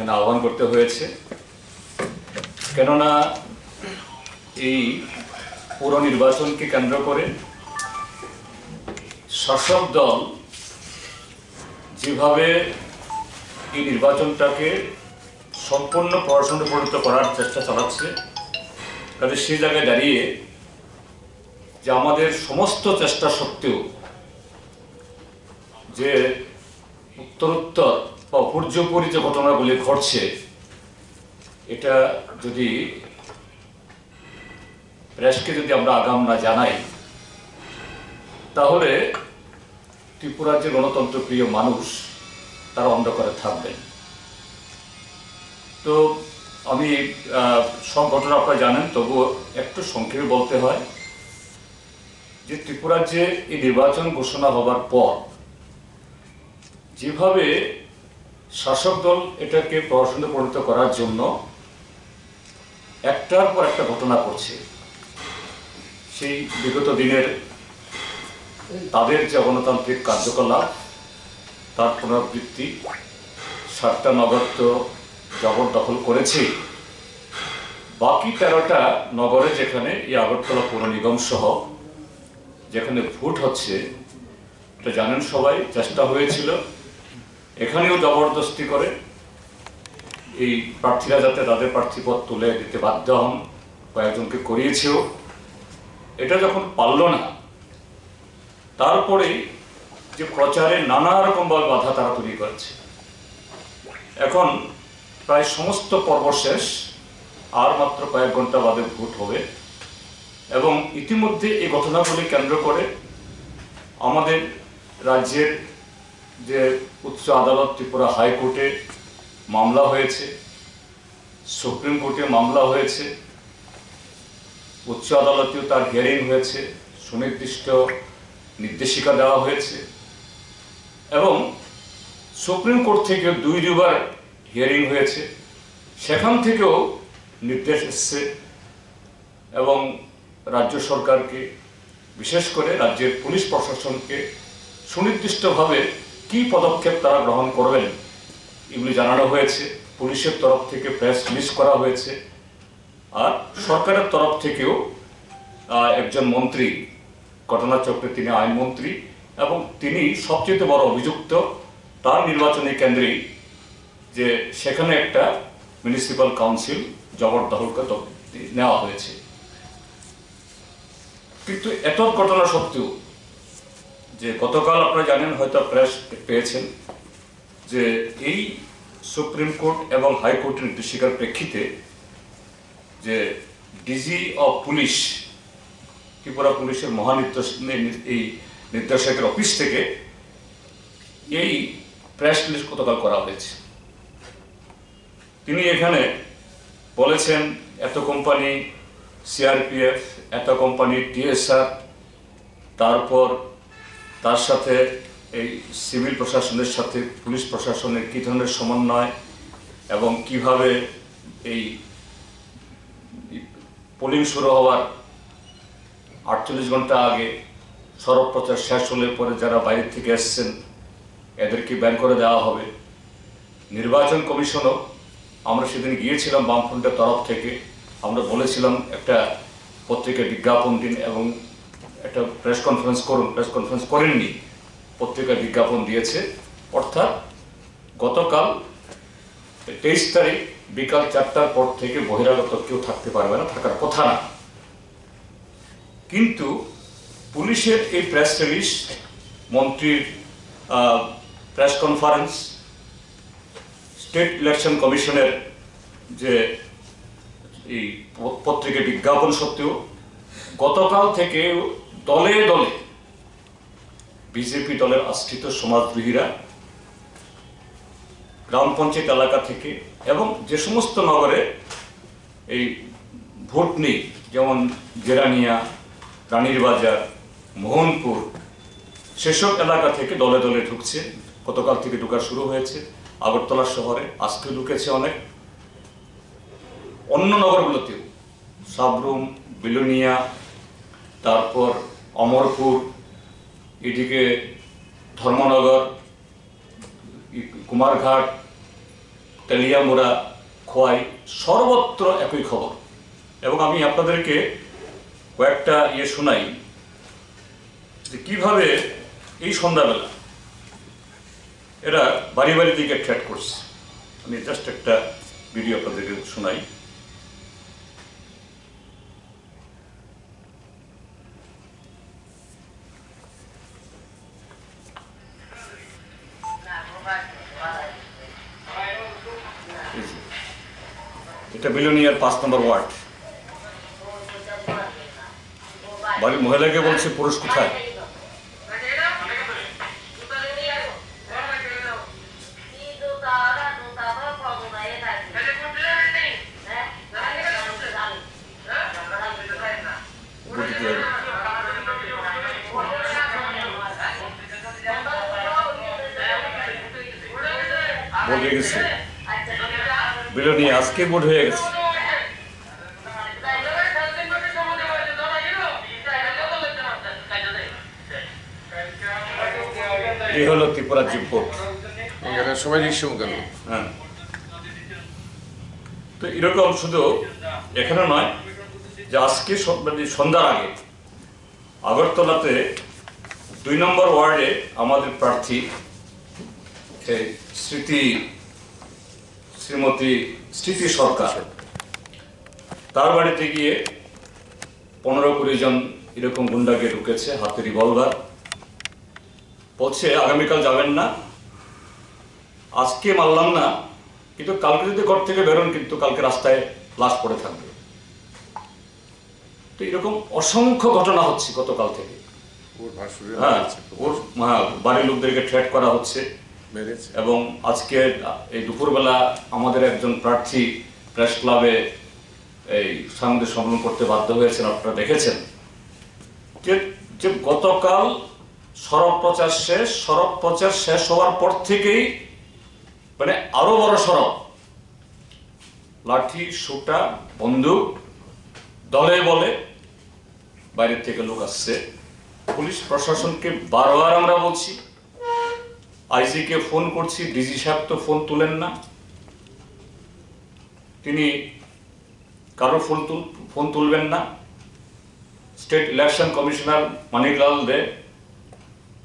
এখানে আহ্বান করতে হয়েছে, কেননা এই পুরো নির্বাচনকে কেন্দ্র করে শাসক দল যেভাবে এই নির্বাচনটাকে সম্পূর্ণ প্রহসনে পরিণত করার চেষ্টা চালাচ্ছে, কাজে সেই জায়গায় দাঁড়িয়ে যে আমাদের সমস্ত চেষ্টা সত্ত্বেও যে উত্তরোত্তর বা উপর্যুপরি যে ঘটনাগুলি ঘটছে, এটা যদি প্রেসকে যদি আমরা আগাম না জানাই, তাহলে ত্রিপুরার যে গণতন্ত্রপ্রিয় মানুষ তারা অন্ধকারে থাকবেন। তো আমি সব ঘটনা আপনারা জানেন, তবুও একটু সংক্ষেপে বলতে হয় যে ত্রিপুরার যে এই নির্বাচন ঘোষণা হবার পর যেভাবে শাসক দল এটাকে প্রহসনে পরিণত করার জন্য একটার পর একটা ঘটনা করছে, সেই বিগত দিনের তাদের যে গণতান্ত্রিক কার্যকলাপ তার পুনরাবৃত্তি, 7টা নগর তো জবরদখল করেছে, বাকি 13টা নগরে যেখানে এই আগরতলা পৌর নিগম সহ যেখানে ভোট হচ্ছে, এটা জানেন সবাই, চেষ্টা হয়েছিল এখানেও জবরদস্তি করে এই প্রার্থীরা যাতে তাদের প্রার্থীপদ তুলে দিতে বাধ্য হন, কয়েকজনকে করিয়েছেও। এটা যখন পারল না, তারপরেই যে প্রচারে নানা রকমভাবে বাধা তারা তৈরি করেছে। এখন প্রায় সমস্ত পর্ব শেষ, আর মাত্র কয়েক ঘন্টা বাদে ভোট হবে, এবং ইতিমধ্যে এই ঘটনাগুলি কেন্দ্র করে আমাদের রাজ্যের যে উচ্চ আদালত ত্রিপুরা হাইকোর্টে মামলা হয়েছে, সুপ্রিম কোর্টে মামলা হয়েছে, উচ্চ আদালতেও তার হিয়ারিং হয়েছে, সুনির্দিষ্ট নির্দেশিকা দেওয়া হয়েছে, এবং সুপ্রিম কোর্ট থেকে 2বার হিয়ারিং হয়েছে, সেখান থেকেও নির্দেশ এসছে, এবং রাজ্য সরকারকে, বিশেষ করে রাজ্যের পুলিশ প্রশাসনকে সুনির্দিষ্টভাবে কি পদক্ষেপ তারা গ্রহণ করবেন এগুলি জানানো হয়েছে। পুলিশের তরফ থেকে প্রেস রিলিজ করা হয়েছে, আর সরকারের তরফ থেকেও একজন মন্ত্রী, ঘটনাচক্রে তিনি আইনমন্ত্রী এবং তিনি সবচেয়ে বড় অভিযুক্ত, তার নির্বাচনী কেন্দ্রে যে সেখানে একটা মিউনিসিপ্যাল কাউন্সিল জবরদখলকে নেওয়া হয়েছে। কিন্তু এত ঘটনা সত্ত্বেও যে গতকাল আপনারা জানেন, হয়তো প্রেস পেয়েছেন, যে এই সুপ্রিম কোর্ট এবং হাইকোর্টের নির্দেশিকার প্রেক্ষিতে যে ডিজি অফ পুলিশ, ত্রিপুরা পুলিশের এই নির্দেশকের অফিস থেকে এই প্রেস রিলিজ গতকাল করা হয়েছে। তিনি এখানে বলেছেন এত কোম্পানি সিআরপিএফ, এত কোম্পানি টিএসআর, তারপর তার সাথে এই সিভিল প্রশাসনের সাথে পুলিশ প্রশাসনের কী ধরনের সমন্বয়, এবং কিভাবে এই পোলিং শুরু হওয়ার 48 ঘন্টা আগে সড়ক প্রচার শেষ হলে পরে যারা বাইরে থেকে এসছেন এদেরকে ব্যান করে দেওয়া হবে। নির্বাচন কমিশনও, আমরা সেদিন গিয়েছিলাম বামফ্রন্টের তরফ থেকে, আমরা বলেছিলাম একটা পত্রিকায় বিজ্ঞাপন দিন এবং একটা প্রেস কনফারেন্স করুন, প্রেস কনফারেন্স করেননি, পত্রিকায় বিজ্ঞাপন দিয়েছে। অর্থাৎ গতকাল 23 তারিখ বিকাল 4টার পর থেকে বহিরাগত কেউ থাকতে পারবে না, থাকার কথা না। কিন্তু পুলিশের এই প্রেস রিলিজ, মন্ত্রীর প্রেস কনফারেন্স, স্টেট ইলেকশন কমিশনের যে এই পত্রিকায় বিজ্ঞাপন সত্ত্বেও গতকাল থেকে দলে দলে বিজেপি দলের আশ্রিত সমাজদ্রোহীরা গ্রাম পঞ্চায়েত এলাকা থেকে এবং যে সমস্ত নগরে এই ভোট নেই, যেমন জেরানিয়া, রানীর বাজার, মোহনপুর, সেসব এলাকা থেকে দলে দলে ঢুকছে। গতকাল থেকে ঢুকা শুরু হয়েছে। আগরতলা শহরে আজকে ঢুকেছে অনেক, অন্য নগরগুলোতেও সাবরুম, বিলোনিয়া, তারপর অমরপুর, এদিকে ধর্মনগর, কুমারঘাট, তেলিয়ামুড়া, খোয়াই সর্বত্র একই খবর। এবং আমি আপনাদেরকে কয়েকটা শোনাই যে কীভাবে এই সন্ধ্যাবেলা এরা বাড়ি বাড়ি দিকে থ্রেট করছে। আমি জাস্ট একটা ভিডিও আপনাদেরকে শোনাই। এটা বিলোনিয়ার 5 নম্বর ওয়ার্ড। বাড়ির মহিলাকে বলছে পুরুষ কোথায়। বলে গেছে বিলোনিয়া আজকে বোর্ড হয়ে গেছে। এই হলো ত্রিপুরা জিপোর্ট। সবাই গ্রীষ্ম গেল। হ্যাঁ, তো এরকম শুধু এখানে নয় যে আজকে সন্ধ্যার আগে আগরতলাতে 2 নম্বর ওয়ার্ডে আমাদের প্রার্থী শ্রীমতী স্মৃতি সরকার, তার বাড়িতে গিয়ে 15-20 জন এরকম গুন্ডাকে ঢুকেছে, হাতে রিভলভার। বলছে আগামীকাল যাবেন না, আজকে মারলাম না, কিন্তু কালকে যদি ঘর থেকে বেরোন কিন্তু কালকে রাস্তায় লাশ পড়ে থাকবে। তো এরকম অসংখ্য ঘটনা হচ্ছে গতকাল থেকে। হ্যাঁ, ওর বাড়ির লোকদেরকে থ্রেট করা হচ্ছে। এবং আজকে এই দুপুরবেলা আমাদের একজন প্রার্থী প্রেস ক্লাবে এই সাংবাদিক সম্মেলন করতে বাধ্য হয়েছেন, আপনারা দেখেছেন যে গতকাল সড়ক প্রচার শেষ হওয়ার পর থেকেই মানে আরো বড় সড়ক, লাঠি, সোটা, বন্দুক, দলে বলে বাইরের থেকে লোক আসছে। পুলিশ প্রশাসনকে বারবার আমরা বলছি, আইজিকে ফোন করছি, ডিজি সাহেব তো ফোন তুলেন না, তিনি কারো ফোন তুলবেন না। স্টেট ইলেকশন কমিশনার মানিকলাল দে,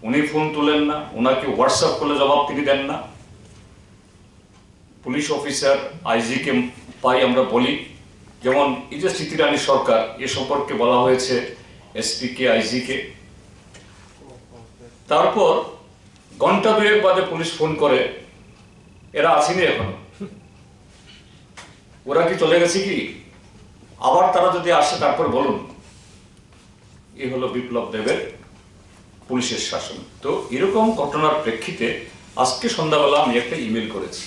উনি ফোন তুলেন না, ওনাকে হোয়াটসঅ্যাপ করলে জবাব তিনি দেন না। পুলিশ অফিসার আইজিকে পাই আমরা বলি, যেমন এই যে স্মৃতি রানী সরকার, এ সম্পর্কে বলা হয়েছে এসপিকে, আইজিকে। তারপর ঘন্টা 2 বাদে পুলিশ ফোন করে, এরা আসেনি এখনো, ওরা কি চলে গেছে কি, আবার তারা যদি আসে তারপর বলুন। এই হলো বিপ্লব দেবের পুলিশের শাসন। তো এরকম ঘটনার প্রেক্ষিতে আজকে সন্ধ্যাবেলা আমি একটা ইমেল করেছি,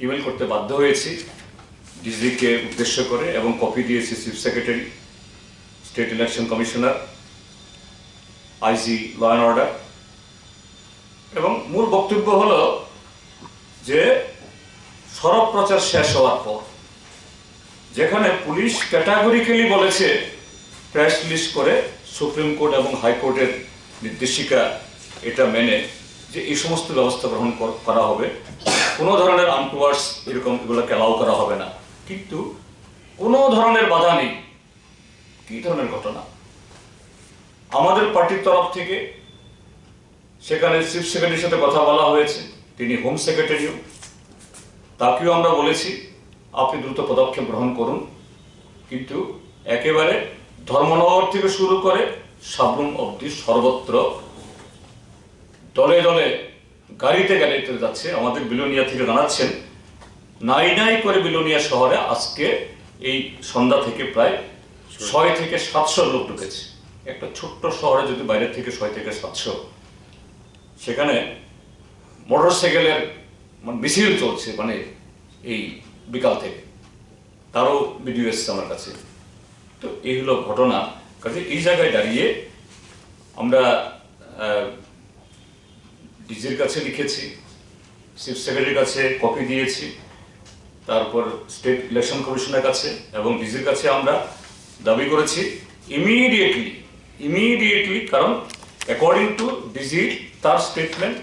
ইমেল করতে বাধ্য হয়েছি ডিজিকে উদ্দেশ্য করে, এবং কপি দিয়েছি chief secretary, state election commissioner, IG law and order. এবং মূল বক্তব্য হলো যে সড়ক প্রচার শেষ হওয়ার পর যেখানে পুলিশ ক্যাটাগরিক্যালি বলেছে প্রেস রিলিজ করে সুপ্রিম কোর্ট এবং হাইকোর্টের নির্দেশিকা এটা মেনে যে এই সমস্ত ব্যবস্থা গ্রহণ করা হবে, কোনো ধরনের আনটুয়ার্ডস এরকম এগুলোকে অ্যালাউ করা হবে না, কিন্তু কোনো ধরনের বাধা নেই। কি ধরনের ঘটনা? আমাদের পার্টির তরফ থেকে সেখানে চিফ সেক্রেটারির সাথে কথা বলা হয়েছে, তিনি হোম সেক্রেটারিও, তাকেও আমরা বলেছি আপনি দ্রুত পদক্ষেপ গ্রহণ করুন, কিন্তু একেবারে ধর্মনগর থেকে শুরু করে সাবরুম অবধি সর্বত্র দলে দলে গাড়িতে যাচ্ছে। আমাদের বিলোনিয়া থেকে জানাচ্ছেন নাই নাই করে বিলোনিয়া শহরে আজকে এই সন্ধ্যা থেকে প্রায় 600 থেকে 700 লোক ঢুকেছে। একটা ছোট্ট শহরে যদি বাইরে থেকে 600 থেকে 700, সেখানে মোটরসাইকেলের মিছিল চলছে মানে এই বিকাল থেকে, তারও ভিডিও এসছে আমার কাছে। তো এই হলো ঘটনা। কাজে এই জায়গায় দাঁড়িয়ে আমরা ডিজির কাছে লিখেছি, চিফ সেক্রেটারির কাছে কপি দিয়েছি, তারপর স্টেট ইলেকশন কমিশনের কাছে এবং ডিজির কাছে আমরা দাবি করেছি ইমিডিয়েটলি, কারণ অ্যাকর্ডিং টু ডিজি তার স্টেটমেন্ট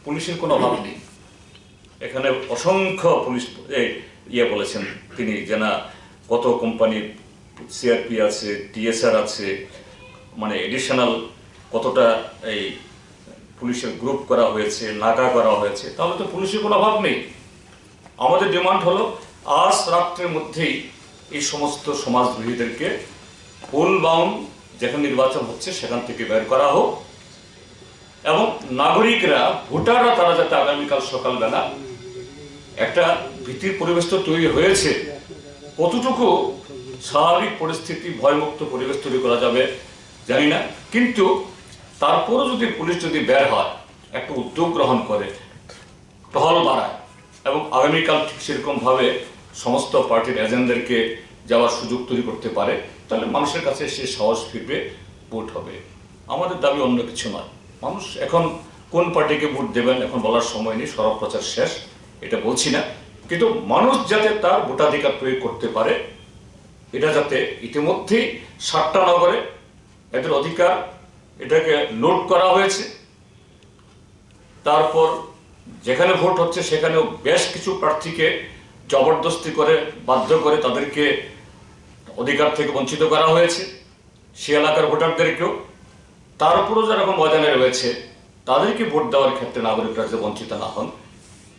পুলিশের কোনো অভাব নেই, এখানে অসংখ্য পুলিশ বলেছেন তিনি যে না কত কোম্পানির সিআরপি আছে, টিএসআর আছে, মানে এডিশনাল কতটা এই পুলিশের গ্রুপ করা হয়েছে, নাকা করা হয়েছে, তাহলে তো পুলিশের কোনো অভাব নেই। আমাদের ডিমান্ড হলো আজ রাত্রের মধ্যেই এই সমস্ত সমাজবিরোধীদেরকে ফুল বাউন্ড যেখানে নির্বাচন হচ্ছে সেখান থেকে বের করা হোক, এবং নাগরিকরা, ভোটাররা তারা যাতে আগামীকাল সকালবেলা একটা ভীতির পরিবেশ তো তৈরি হয়েছে, কতটুকু স্বাভাবিক পরিস্থিতি, ভয়মুক্ত পরিবেশ তৈরি করা যাবে জানি না, কিন্তু তারপরও যদি পুলিশ যদি বের হয়, একটা উদ্যোগ গ্রহণ করে, টহল বাড়ায় এবং আগামীকাল ঠিক সেরকমভাবে সমস্ত পার্টির এজেন্টদেরকে যাওয়ার সুযোগ তৈরি করতে পারে, তাহলে মানুষের কাছে সে সাহস ফিরবে, ভোট হবে। আমাদের দাবি অন্য কিছু নয়। মানুষ এখন কোন পার্টিকে ভোট দেবেন এখন বলার সময় নেই, সরব প্রচার শেষ, এটা বলছি না, কিন্তু মানুষ যাতে তার ভোটাধিকার প্রয়োগ করতে পারে, এটা যাতে ইতিমধ্যেই 7টা নগরে এদের অধিকার এটাকে নোট করা হয়েছে। তারপর যেখানে ভোট হচ্ছে সেখানেও বেশ কিছু প্রার্থীকে জবরদস্তি করে, বাধ্য করে তাদেরকে অধিকার থেকে বঞ্চিত করা হয়েছে, সে এলাকার ভোটারদেরকেও। তারপরও যারা এখন ময়দানে রয়েছে তাদেরকে ভোট দেওয়ার ক্ষেত্রে নাগরিকরা যে বঞ্চিত না হন,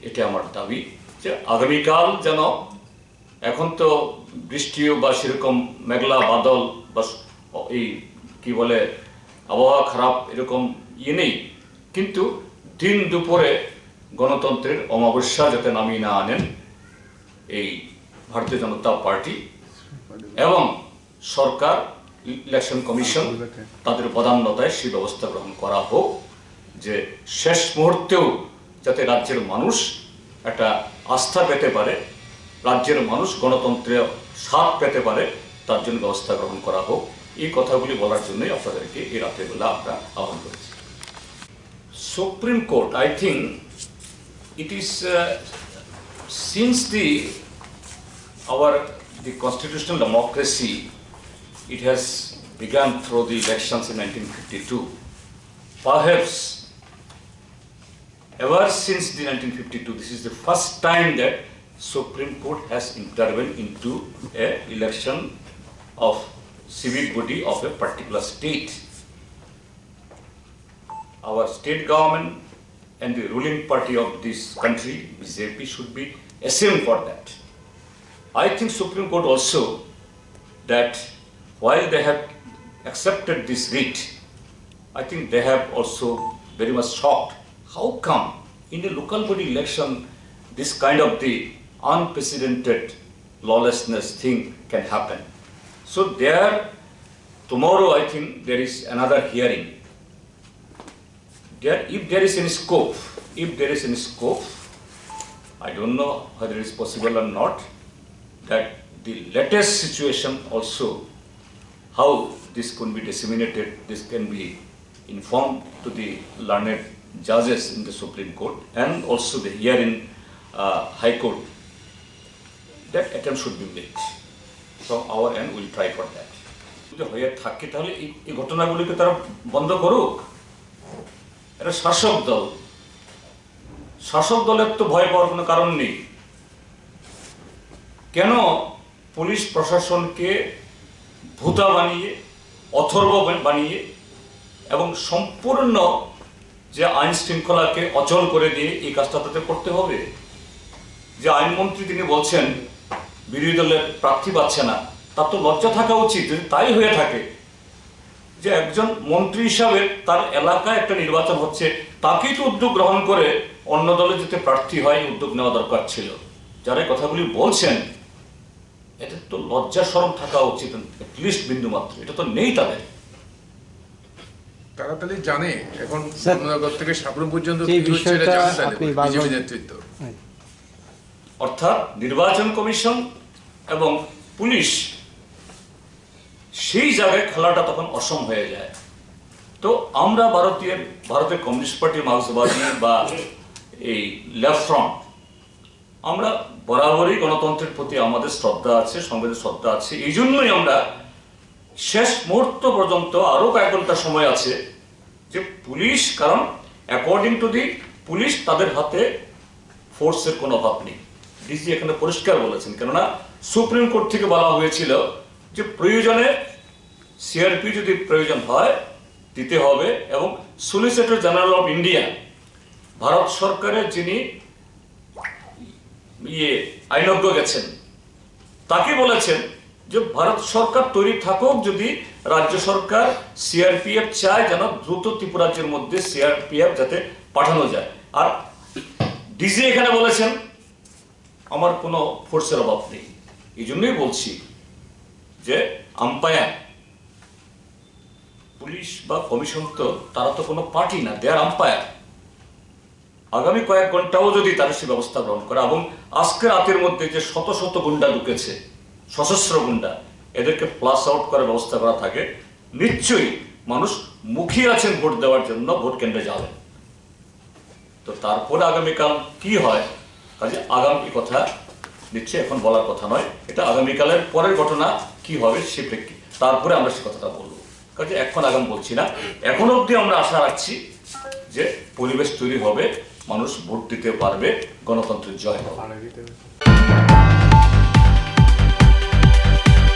এটা আমার দাবি। যে আগামীকাল যেন, এখন তো বৃষ্টিও বা সেরকম মেঘলা বাদল বা এই কি বলে আবহাওয়া খারাপ এরকম নেই, কিন্তু দিন দুপুরে গণতন্ত্রের অমাবস্যা যাতে নামিয়ে না আনেন এই ভারতীয় জনতা পার্টি এবং সরকার, ইলেকশন কমিশন, তাদের বদান্যতায় সেই ব্যবস্থা গ্রহণ করা হোক, যে শেষ মুহূর্তেও যাতে রাজ্যের মানুষ একটা আস্থা পেতে পারে, রাজ্যের মানুষ গণতন্ত্রে স্বাদ পেতে পারে, তার জন্য ব্যবস্থা গ্রহণ করা হোক। এই কথাগুলি বলার জন্যই আপনাদেরকে এই রাতের বেলা আমরা আহ্বান করেছি। Supreme court, I think it is since the constitutional democracy, it has begun through the elections in 1952. Perhaps ever since the 1952, this is the first time that Supreme Court has intervened into a election of civic body of a particular state. Our state government and the ruling party of this country, BJP, should be ashamed for that. I think Supreme Court also, that while they have accepted this writ, I think they have also very much shocked. How come in a local body election this kind of the unprecedented lawlessness thing can happen? So there, tomorrow I think there is another hearing. If there is any scope, I don't know whether it is possible or not, that the latest situation also, how this can be disseminated, this can be informed to the learned judges in the Supreme Court and also the here in High Court. That attempt should be made. From our end, we will try for that. যদি হয়ে থাকে তাহলে এই ঘটনাগুলিকে তারা বন্ধ করুক। এটা শাসক দলের তো ভয় পাওয়ার কোনো কারণ নেই। কেন পুলিশ প্রশাসনকে ভূতা বানিয়ে, অথর্ব বানিয়ে এবং সম্পূর্ণ যে আইন শৃঙ্খলাকে অচল করে দিয়ে এই কাজটা তাদের করতে হবে? যে আইনমন্ত্রী তিনি বলছেন বিরোধী দলের প্রার্থী পাচ্ছে না, তার তো লজ্জা থাকা উচিত। যদি তাই হয়ে থাকে, যে একজন মন্ত্রী হিসাবে তার এলাকায় একটা নির্বাচন হচ্ছে, তাকেই তো উদ্যোগ গ্রহণ করে অন্য দলে যাতে প্রার্থী হয় উদ্যোগ নেওয়া দরকার ছিল। যারা এই কথাগুলি বলছেন, এটা তো লজ্জা শরম থাকা উচিত অ্যাটলিস্ট বিন্দু মাত্র, এটা তো নেই তাদের। তারা তাহলে জানে এখন নগর থেকে সাবরুম পর্যন্ত কি হচ্ছে এটা জানে তাহলে বিজেপি নেতৃত্ব। অর্থাৎ নির্বাচন কমিশন এবং পুলিশ সেই জায়গায় খেলাটা তখন অসম হয়ে যায়। তো আমরা ভারতের কমিউনিস্ট পার্টি, মার্ক্সবাদী বা এই লেফট ফ্রন্ট, আমরা বরাবরই গণতন্ত্রের প্রতি আমাদের শ্রদ্ধা আছে, সংবিধানের শ্রদ্ধা আছে। এই জন্যই আমরা শেষ মুহূর্ত পর্যন্ত আরো কয়েক ঘন্টা সময় আছে যে পুলিশ, কারণ অ্যাকর্ডিং টু দি পুলিশ তাদের হাতে ফোর্সের কোনো অভাব নেই। ডিসি এখানে পরিষ্কার বলেছেন, কেননা সুপ্রিম কোর্ট থেকে বলা হয়েছিল যে প্রয়োজনে সিআরপি যদি প্রয়োজন হয় দিতে হবে, এবং solicitor general of India Bharat সরকারের যিনি আইনজ্ঞ গেছেন তাকে বলেছেন যে ভারত সরকার তৈরি থাকুক যদি রাজ্য সরকার সিআরপিএফ চায় যেন দ্রুত ত্রিপুরাজ্যের মধ্যে সিআরপিএফ যাতে পাঠানো যায়। আর ডিজি এখানে বলেছেন আমার কোনো ফোর্সের অভাব নেই। এই জন্যই বলছি যে আম্পায়ার পুলিশ বা কমিশন তো তারা তো কোনো পার্টি না, দে আর আম্পায়ার। আগামী কয়েক ঘন্টাও যদি তারা সে ব্যবস্থা গ্রহণ করে, এবং আজকে রাতের মধ্যে যে শত শত গুন্ডা ঢুকেছে, সশস্ত্র গুন্ডা, এদেরকে প্লাস আউট করার ব্যবস্থা করা থাকে, নিশ্চয়ই মানুষ মুখিয়ে আছেন ভোট দেওয়ার জন্য, ভোট কেন্দ্রে যাবেন। তো তারপরে আগামীকাল কি হয়, কাজে আগামী কথা নিশ্চয়ই এখন বলার কথা নয়, এটা আগামীকালের পরের ঘটনা কি হবে সে প্রেক্ষিতে তারপরে আমরা সে কথাটা বলবো। কাজে এখন আগাম বলছি না, এখন অবধি আমরা আশা রাখছি যে পরিবেশ তৈরি হবে, মানুষ ভোট দিতে পারবে, গণতন্ত্রের জয় হবে।